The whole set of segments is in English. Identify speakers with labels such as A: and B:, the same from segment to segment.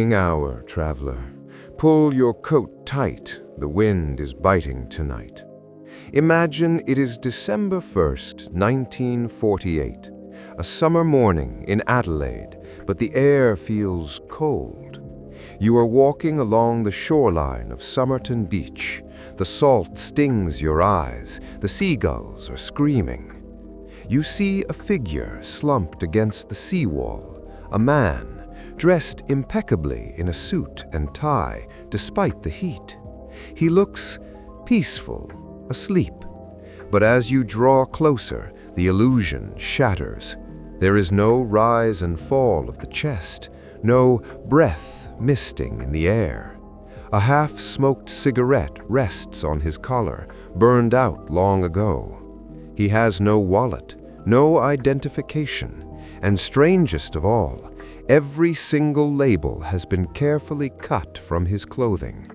A: Hour, traveler. Pull your coat tight, the wind is biting tonight. Imagine it is December 1st, 1948, a summer morning in Adelaide, but the air feels cold. You are walking along the shoreline of Somerton Beach. The salt stings your eyes, the seagulls are screaming. You see a figure slumped against the seawall, a man, dressed impeccably in a suit and tie despite the heat. He looks peaceful, asleep. But as you draw closer, the illusion shatters. There is no rise and fall of the chest, no breath misting in the air. A half-smoked cigarette rests on his collar, burned out long ago. He has no wallet, no identification, and strangest of all, every single label has been carefully cut from his clothing.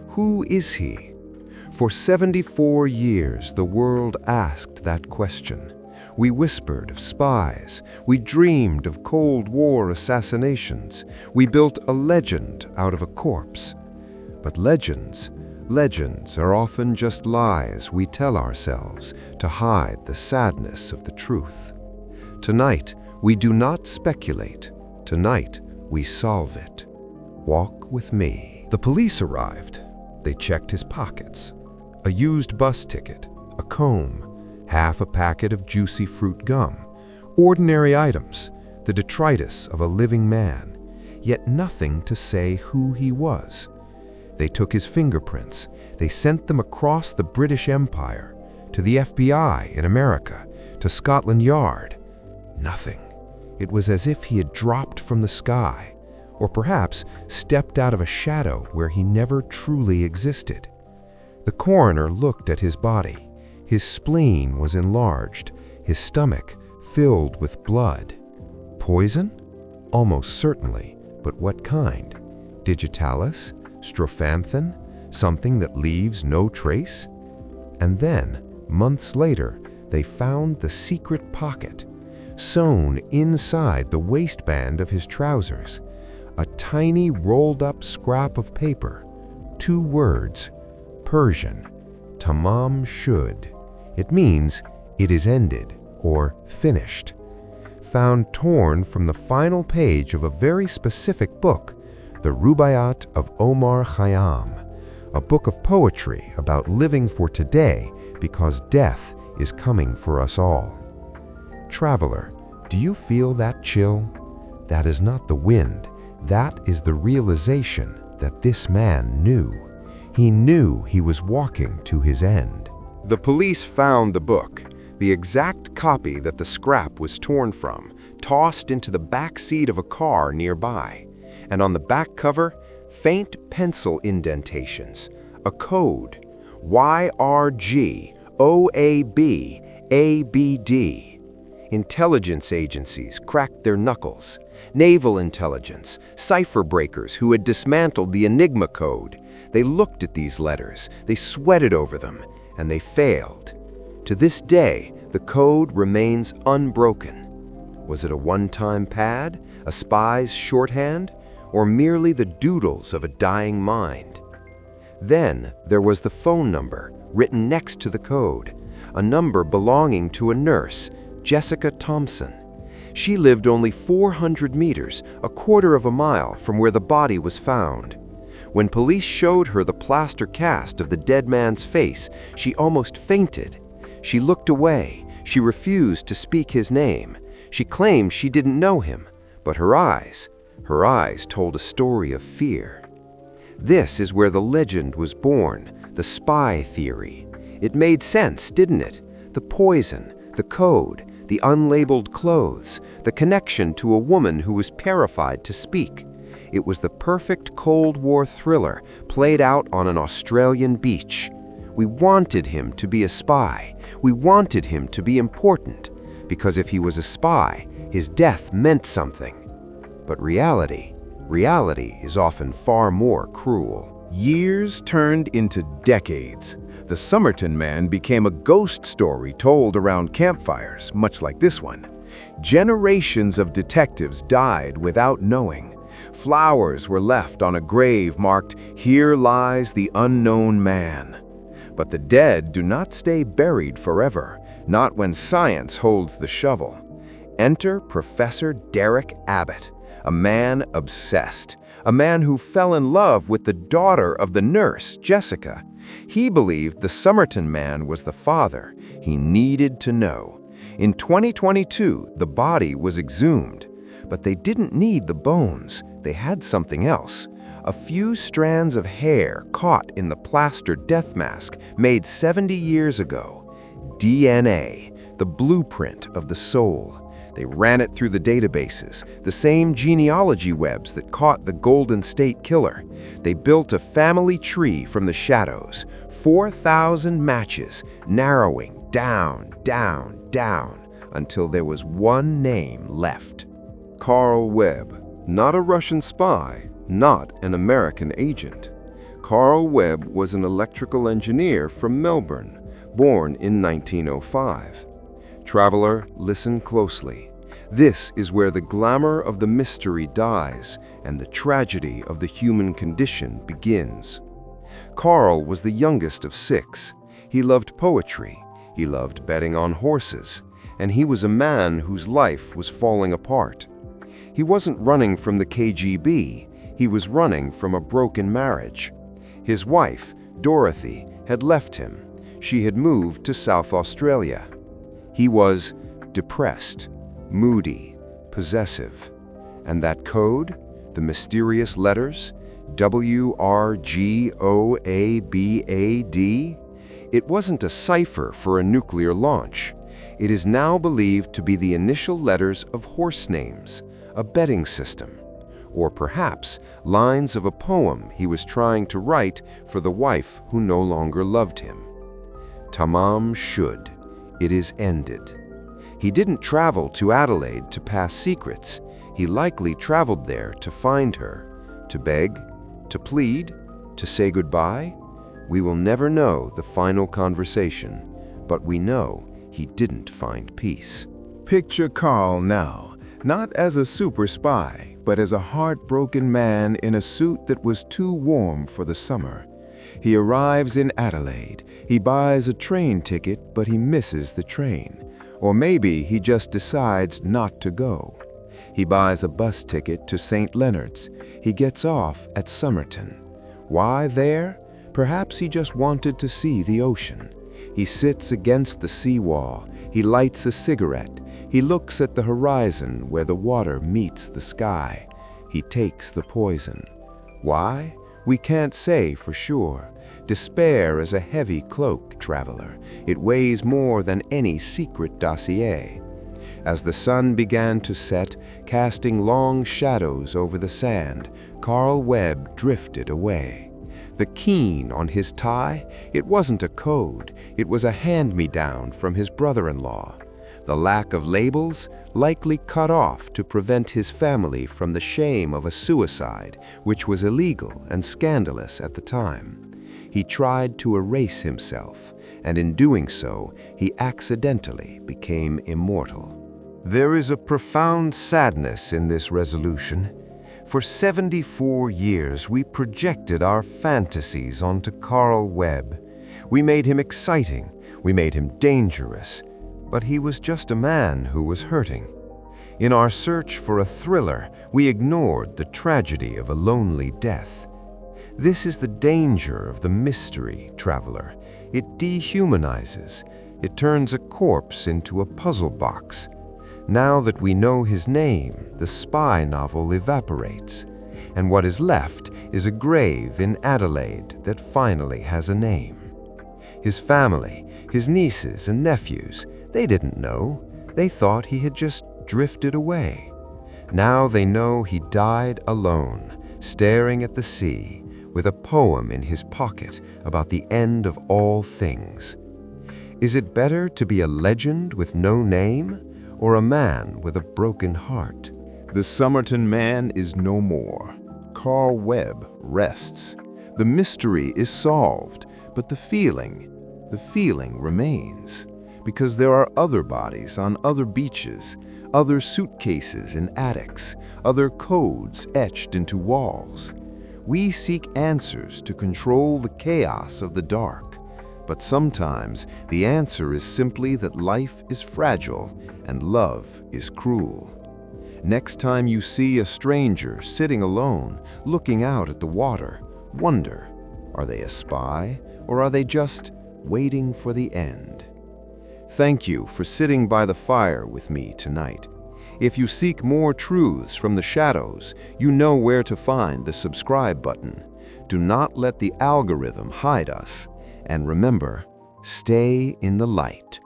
A: Who is he? For 74 years, the world asked that question. We whispered of spies. We dreamed of Cold War assassinations. We built a legend out of a corpse. But legends are often just lies we tell ourselves to hide the sadness of the truth. Tonight, we do not speculate. Tonight, we solve it. Walk with me.
B: The police arrived. They checked his pockets. A used bus ticket, a comb, half a packet of juicy fruit gum. Ordinary items, the detritus of a living man, yet nothing to say who he was. They took his fingerprints. They sent them across the British Empire, to the FBI in America, to Scotland Yard. Nothing. It was as if he had dropped from the sky, or perhaps stepped out of a shadow where he never truly existed. The coroner looked at his body. His spleen was enlarged, his stomach filled with blood. Poison? Almost certainly, but what kind? Digitalis? Strophanthin? Something that leaves no trace? And then, months later, they found the secret pocket, sewn inside the waistband of his trousers, a tiny rolled-up scrap of paper, 2 words, Persian, Tamam Shud. It means, it is ended, or finished. Found torn from the final page of a very specific book, the Rubaiyat of Omar Khayyam, a book of poetry about living for today because death is coming for us all. Traveler, do you feel that chill? That is not the wind. That is the realization that this man knew. He knew he was walking to his end.
A: The police found the book, the exact copy that the scrap was torn from, tossed into the back seat of a car nearby. And on the back cover, faint pencil indentations, a code, YRG-OAB-ABD. Intelligence agencies cracked their knuckles. Naval intelligence, cipher breakers who had dismantled the Enigma code. They looked at these letters, they sweated over them, and they failed. To this day, the code remains unbroken. Was it a one-time pad, a spy's shorthand, or merely the doodles of a dying mind? Then there was the phone number written next to the code, a number belonging to a nurse, Jessica Thompson. She lived only 400 meters, a quarter of a mile from where the body was found. When police showed her the plaster cast of the dead man's face, she almost fainted. She looked away. She refused to speak his name. She claimed she didn't know him, but her eyes told a story of fear. This is where the legend was born, the spy theory. It made sense, didn't it? The poison, the code, the unlabeled clothes, the connection to a woman who was terrified to speak. It was the perfect Cold War thriller played out on an Australian beach. We wanted him to be a spy. We wanted him to be important, because if he was a spy, his death meant something. But reality is often far more cruel.
B: Years turned into decades. The Somerton Man became a ghost story told around campfires, much like this one. Generations of detectives died without knowing.
A: Flowers were left on a grave marked, "Here lies the unknown man." But the dead do not stay buried forever, not when science holds the shovel. Enter Professor Derek Abbott, a man obsessed, a man who fell in love with the daughter of the nurse, Jessica. He believed the Somerton Man was the father. He needed to know. In 2022, the body was exhumed, but they didn't need the bones. They had something else. A few strands of hair caught in the plaster death mask made 70 years ago. DNA, the blueprint of the soul. They ran it through the databases, the same genealogy webs that caught the Golden State Killer. They built a family tree from the shadows, 4,000 matches, narrowing down, down, down, until there was one name left. Carl Webb, not a Russian spy, not an American agent. Carl Webb was an electrical engineer from Melbourne, born in 1905. Traveler, listen closely. This is where the glamour of the mystery dies and the tragedy of the human condition begins. Carl was the youngest of 6. He loved poetry, he loved betting on horses, and he was a man whose life was falling apart. He wasn't running from the KGB, he was running from a broken marriage. His wife, Dorothy, had left him. She had moved to South Australia. He was depressed, moody, possessive. And that code, the mysterious letters, WRGOABAD, it wasn't a cipher for a nuclear launch. It is now believed to be the initial letters of horse names, a betting system, or perhaps lines of a poem he was trying to write for the wife who no longer loved him. Tamam Shud. It is ended. He didn't travel to Adelaide to pass secrets. He likely traveled there to find her, to beg, to plead, to say goodbye. We will never know the final conversation, but we know he didn't find peace.
B: Picture Carl now, not as a super spy, but as a heartbroken man in a suit that was too warm for the summer. He arrives in Adelaide. He buys a train ticket, but he misses the train. Or maybe he just decides not to go. He buys a bus ticket to St. Leonard's. He gets off at Somerton. Why there? Perhaps he just wanted to see the ocean. He sits against the seawall. He lights a cigarette. He looks at the horizon where the water meets the sky. He takes the poison. Why? We can't say for sure. Despair is a heavy cloak, traveler. It weighs more than any secret dossier. As the sun began to set, casting long shadows over the sand, Carl Webb drifted away. The keen on his tie, it wasn't a code, it was a hand-me-down from his brother-in-law. The lack of labels likely cut off to prevent his family from the shame of a suicide, which was illegal and scandalous at the time. He tried to erase himself, and in doing so, he accidentally became immortal. There is a profound sadness in this resolution. For 74 years, we projected our fantasies onto Carl Webb. We made him exciting, we made him dangerous, but he was just a man who was hurting. In our search for a thriller, we ignored the tragedy of a lonely death. This is the danger of the mystery, traveler. It dehumanizes. It turns a corpse into a puzzle box. Now that we know his name, the spy novel evaporates, and what is left is a grave in Adelaide that finally has a name. His family, his nieces and nephews, they didn't know. They thought he had just drifted away. Now they know he died alone, staring at the sea, with a poem in his pocket about the end of all things. Is it better to be a legend with no name, or a man with a broken heart? The Somerton Man is no more. Carl Webb rests. The mystery is solved, but the feeling remains.
A: because there are other bodies on other beaches, other suitcases in attics, other codes etched into walls. We seek answers to control the chaos of the dark, but sometimes the answer is simply that life is fragile and love is cruel. Next time you see a stranger sitting alone, looking out at the water, wonder, are they a spy or are they just waiting for the end? Thank you for sitting by the fire with me tonight. If you seek more truths from the shadows, you know where to find the subscribe button. Do not let the algorithm hide us. And remember, stay in the light.